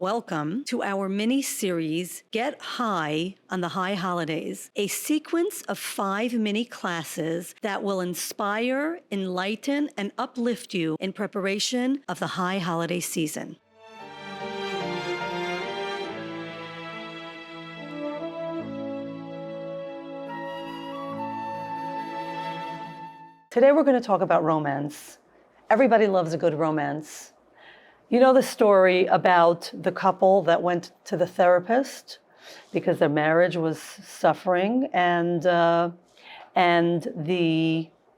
Welcome to our mini-series, Get High on the High Holidays, a sequence of 5 mini classes that will inspire, enlighten, and uplift you in preparation of the high holiday season. Today we're going to talk about romance. Everybody loves a good romance. You know the story about the couple that went to the therapist because their marriage was suffering, and the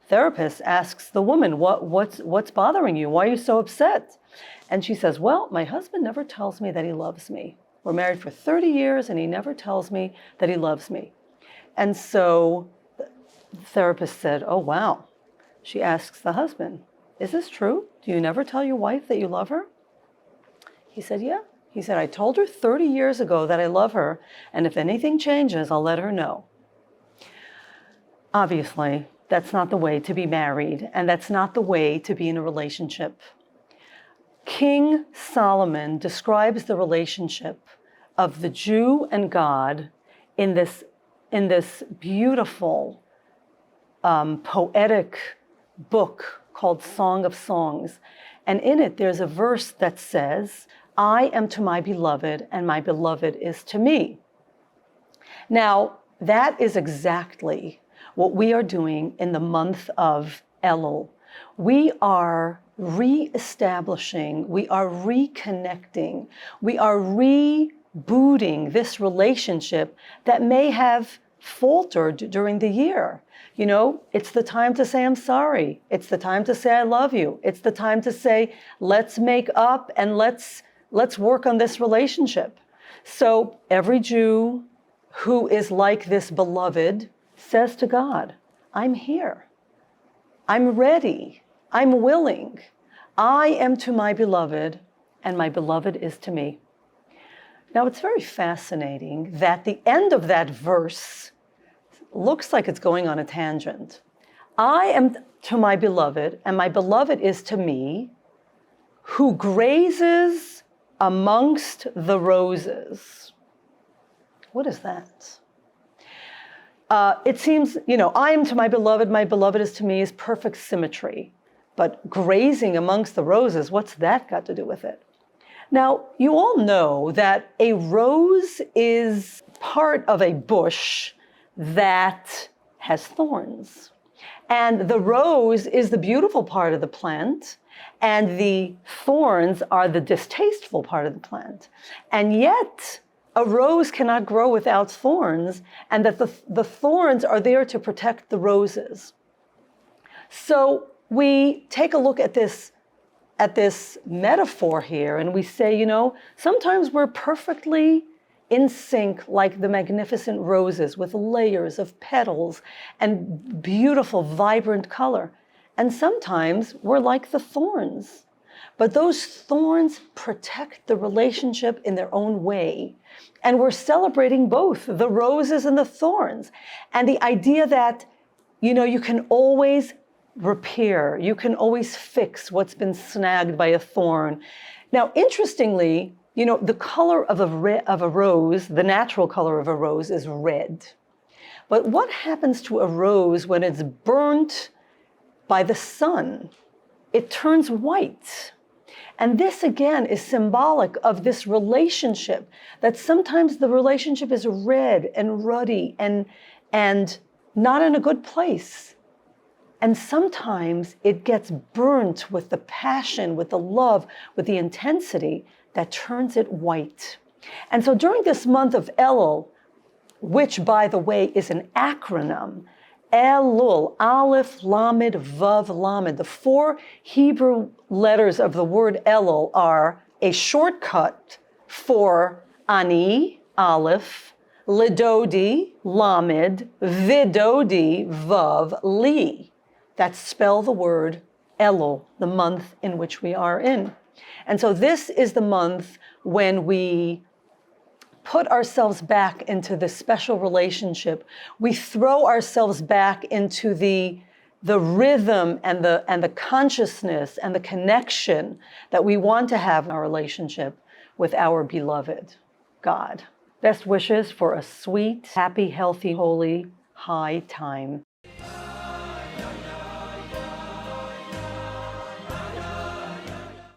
therapist asks the woman, what's bothering you? Why are you so upset? And she says, well, my husband never tells me that he loves me. We're married for 30 years and he never tells me that he loves me. And so the therapist said, oh, wow. She asks the husband, is this true? Do you never tell your wife that you love her? He said, yeah. He said, I told her 30 years ago that I love her, and if anything changes, I'll let her know. Obviously, that's not the way to be married, and that's not the way to be in a relationship. King Solomon describes the relationship of the Jew and God in this beautiful, poetic book called Song of Songs. And in it, there's a verse that says, I am to my beloved, and my beloved is to me. Now, that is exactly what we are doing in the month of Elul. We are reestablishing, we are reconnecting, we are rebooting this relationship that may have faltered during the year. You know, it's the time to say I'm sorry. It's the time to say I love you. It's the time to say, let's make up and let's work on this relationship. So every Jew who is like this beloved says to God, I'm here. I'm ready. I'm willing. I am to my beloved, and my beloved is to me. Now, it's very fascinating that the end of that verse looks like it's going on a tangent. I am to my beloved, and my beloved is to me, who grazes amongst the roses. What is that? It seems, I am to my beloved is to me is perfect symmetry. But grazing amongst the roses, what's that got to do with it? Now, you all know that a rose is part of a bush that has thorns. And the rose is the beautiful part of the plant, and the thorns are the distasteful part of the plant. And yet, a rose cannot grow without thorns, and that the thorns are there to protect the roses. So we take a look at this metaphor here, and we say, sometimes we're perfectly in sync like the magnificent roses with layers of petals and beautiful, vibrant color. And sometimes we're like the thorns. But those thorns protect the relationship in their own way. And we're celebrating both the roses and the thorns. And the idea that, you can always repair, you can always fix what's been snagged by a thorn. Now, interestingly, the color of a rose, the natural color of a rose is red. But what happens to a rose when it's burnt by the sun? It turns white. And this, again, is symbolic of this relationship, that sometimes the relationship is red and ruddy and not in a good place. And sometimes it gets burnt with the passion, with the love, with the intensity that turns it white. And so during this month of Elul, which, by the way, is an acronym, Elul, Aleph, Lamed, Vav, Lamed. The 4 Hebrew letters of the word Elul are a shortcut for Ani, Aleph, Lidodi, Lamed, Vidodi, Vav, Li. That spell the word Elul, the month in which we are in. And so this is the month when we put ourselves back into this special relationship. We throw ourselves back into the rhythm and the consciousness and the connection that we want to have in our relationship. with our beloved God. Best wishes for a sweet, happy, healthy, holy, high time.